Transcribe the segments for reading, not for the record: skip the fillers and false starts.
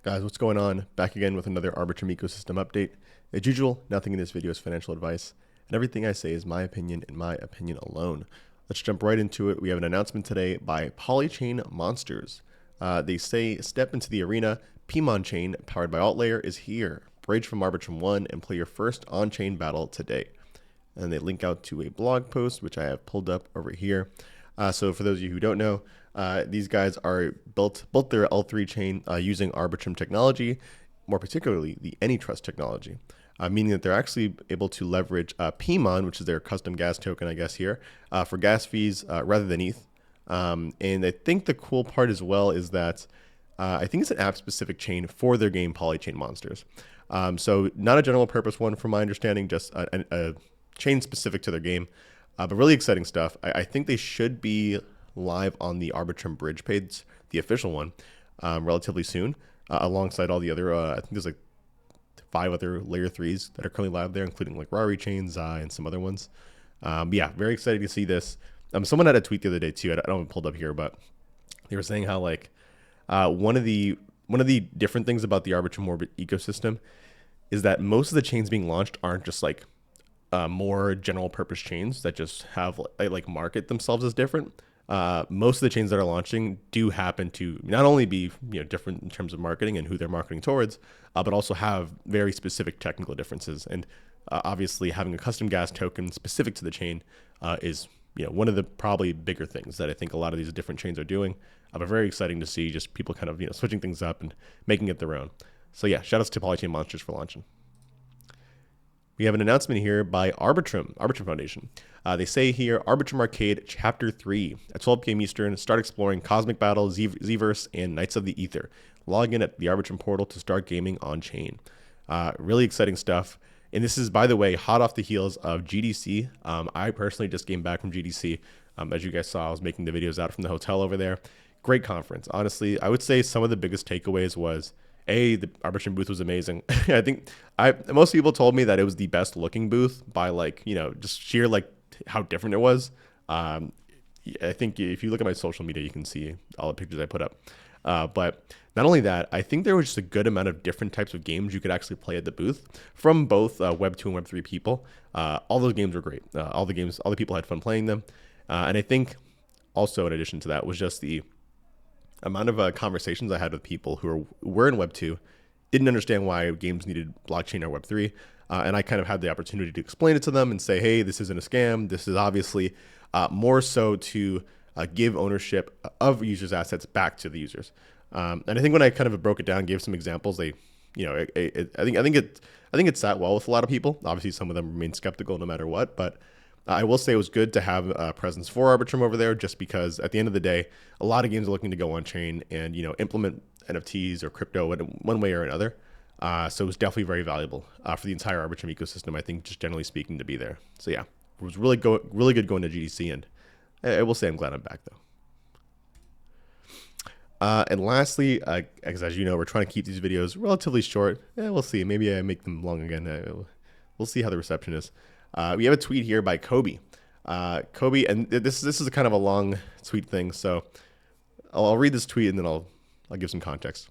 Guys, what's going on? Back again with another Arbitrum ecosystem update. As usual, nothing in this video is financial advice, and everything I say is my opinion and my opinion alone. Let's jump right into it. We have an announcement today by Polychain Monsters. They say, step into the arena. Pimon chain, powered by AltLayer, is here. Bridge from Arbitrum 1 and play your first on-chain battle today. And they link out to a blog post, which I have pulled up over here. So for those of you who don't know, these guys are built their L3 chain using Arbitrum technology, more particularly the AnyTrust technology, meaning that they're actually able to leverage Pimon, which is their custom gas token, I guess here, for gas fees rather than ETH. And I think the cool part as well is that I think it's an app-specific chain for their game Polychain Monsters. So not a general purpose one from my understanding, just a chain specific to their game. But really exciting stuff. I think they should be live on the Arbitrum bridge page, the official one, relatively soon, alongside all the other, I think there's like 5 other layer 3s that are currently live there, including like Rari Chain, Zai, and some other ones. Yeah, very excited to see this. Someone had a tweet the other day too, I don't have it pulled up here, but they were saying how like one of the different things about the Arbitrum Orbit ecosystem is that most of the chains being launched aren't just like more general purpose chains that just have like market themselves as different. Most of the chains that are launching do happen to not only be different in terms of marketing and who they're marketing towards, but also have very specific technical differences. And obviously, having a custom gas token specific to the chain is one of the probably bigger things that I think a lot of these different chains are doing. But very exciting to see just people kind of switching things up and making it their own. So yeah, shout outs to Polychain Monsters for launching. We have an announcement here by Arbitrum Foundation. They say here, Arbitrum Arcade Chapter 3 at 12 p.m. Eastern, start exploring Cosmic Battle, Zverse, and Knights of the Ether. Log in at the Arbitrum portal to start gaming on-chain. Really exciting stuff. And this is, by the way, hot off the heels of GDC. I personally just came back from GDC. As you guys saw, I was making the videos out from the hotel over there. Great conference. Honestly, I would say some of the biggest takeaways was, the Arbitrum booth was amazing. I think most people told me that it was the best looking booth by just sheer how different it was. I think if you look at my social media, you can see all the pictures I put up. But not only that, I think there was just a good amount of different types of games you could actually play at the booth from both Web 2 and Web 3 people. All those games were great. All the people had fun playing them. And I think also in addition to that was just the amount of conversations I had with people who were in Web 2, didn't understand why games needed blockchain or Web 3. And I kind of had the opportunity to explain it to them and say, hey, this isn't a scam. This is obviously more so to give ownership of users' assets back to the users. And I think when I kind of broke it down, gave some examples, I think it sat well with a lot of people. Obviously, some of them remain skeptical no matter what, but I will say it was good to have a presence for Arbitrum over there, just because at the end of the day, a lot of games are looking to go on chain and implement NFTs or crypto in one way or another. So it was definitely very valuable for the entire Arbitrum ecosystem. I think just generally speaking to be there. So yeah, it was really good going to GDC, and I will say I'm glad I'm back though. And lastly, as you know, we're trying to keep these videos relatively short. We'll see. Maybe I make them long again. We'll see how the reception is. We have a tweet here by Kobe. And this is a kind of a long tweet thing, so I'll read this tweet and then I'll give some context.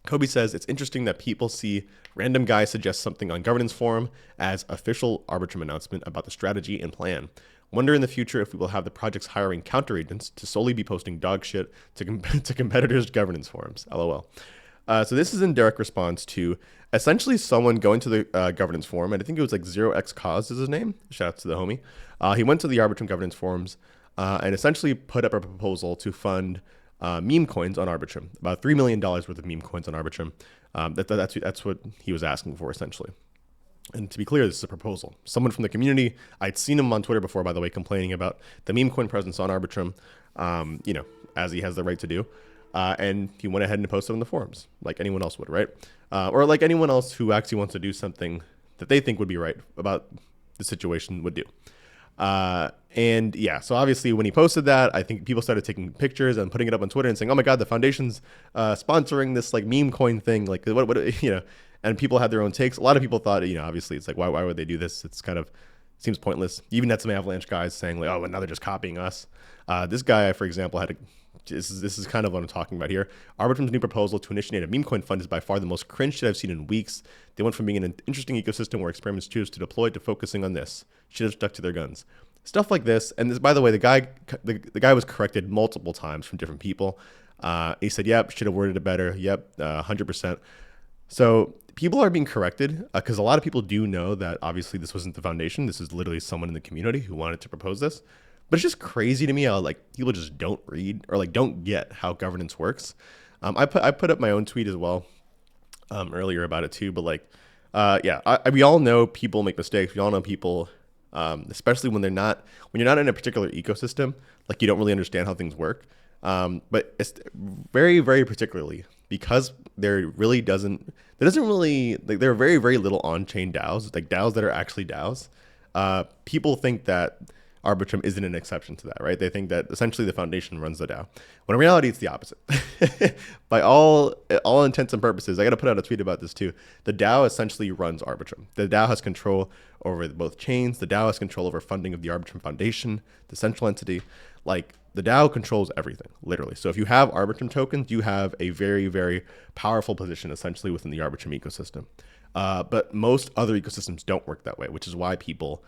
Kobe says, it's interesting that people see random guy suggest something on governance forum as official Arbitrum announcement about the strategy and plan. Wonder in the future if we will have the projects hiring counter agents to solely be posting dog shit to competitors' governance forums. LOL. So this is in direct response to essentially someone going to the governance forum, and I think it was like 0xCause is his name. Shout out to the homie. He went to the Arbitrum governance forums and essentially put up a proposal to fund meme coins on Arbitrum, about $3 million worth of meme coins on Arbitrum. That's what he was asking for essentially. And to be clear, this is a proposal. Someone from the community, I'd seen him on Twitter before, by the way, complaining about the meme coin presence on Arbitrum, as he has the right to do. And he went ahead and posted on the forums like anyone else would, right? Or like anyone else who actually wants to do something that they think would be right about the situation would do. And yeah, so obviously when he posted that, I think people started taking pictures and putting it up on Twitter and saying, oh my God, the foundation's sponsoring this like meme coin thing. Like what, and people had their own takes. A lot of people thought, obviously it's like, why would they do this? It's kind of, Seems pointless. You even had some Avalanche guys saying like, oh, well, now they're just copying us. This guy, for example, had a this is kind of what I'm talking about here. Arbitrum's new proposal to initiate a meme coin fund is by far the most cringe shit I've seen in weeks. They went from being an interesting ecosystem where experiments choose to deploy to focusing on this. Should have stuck to their guns. Stuff like this. And this, by the way, the guy was corrected multiple times from different people. He said, yep, should have worded it better. Yep, 100%. So people are being corrected because a lot of people do know that obviously this wasn't the foundation. This is literally someone in the community who wanted to propose this. But it's just crazy to me how like people just don't read or like don't get how governance works. I put up my own tweet as well earlier about it too. But like, we all know people make mistakes. We all know people, especially when you're not in a particular ecosystem, like you don't really understand how things work. But it's very, very particularly because there are very, very little on-chain DAOs, like DAOs that are actually DAOs. People think that Arbitrum isn't an exception to that, right? They think that essentially the foundation runs the DAO, when in reality it's the opposite. By all intents and purposes, I got to put out a tweet about this too. The DAO essentially runs Arbitrum. The DAO has control over both chains. The DAO has control over funding of the Arbitrum Foundation, the central entity. Like the DAO controls everything, literally. So if you have Arbitrum tokens, you have a very, very powerful position essentially within the Arbitrum ecosystem. But most other ecosystems don't work that way, which is why people,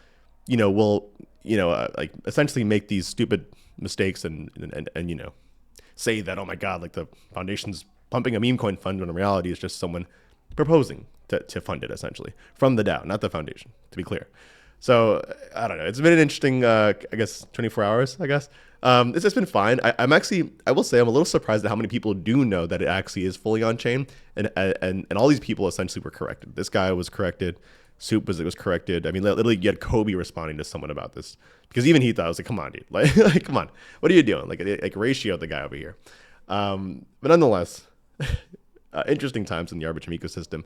will, like essentially make these stupid mistakes and say that, oh my God, like the foundation's pumping a meme coin fund, when in reality it's just someone proposing to fund it essentially from the DAO, not the foundation, to be clear. So I don't know. It's been an interesting, 24 hours, I guess. It's just been fine. I will say I'm a little surprised at how many people do know that it actually is fully on chain, and all these people essentially were corrected. This guy was corrected. Soup was corrected. I mean, literally, you had Kobe responding to someone about this because even he thought, I was like, come on, dude, like come on, what are you doing? Like ratio the guy over here. But nonetheless, interesting times in the Arbitrum ecosystem.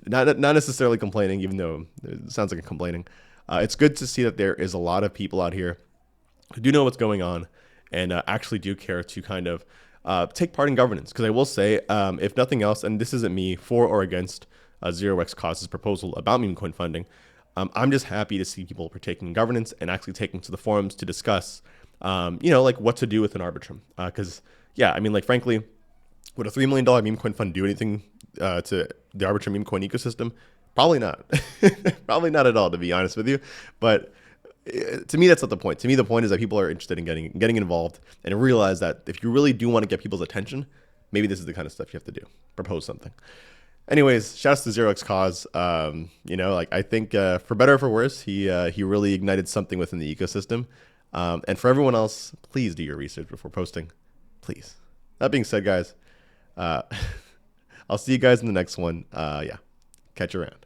Not necessarily complaining, even though it sounds like a complaining. It's good to see that there is a lot of people out here who do know what's going on and actually do care to kind of take part in governance. Because I will say, if nothing else, and this isn't me for or against 0x Cause's proposal about meme coin funding, I'm just happy to see people partaking in governance and actually taking to the forums to discuss, like what to do with an Arbitrum. Because, I mean, like, frankly, would a $3 million meme coin fund do anything to the Arbitrum meme coin ecosystem? Probably not. Probably not at all, to be honest with you. But to me, that's not the point. To me, the point is that people are interested in getting involved and realize that if you really do want to get people's attention, maybe this is the kind of stuff you have to do. Propose something. Anyways, shouts to 0x Cause. Like I think for better or for worse, he really ignited something within the ecosystem. And for everyone else, please do your research before posting. Please. That being said, guys, I'll see you guys in the next one. Catch you around.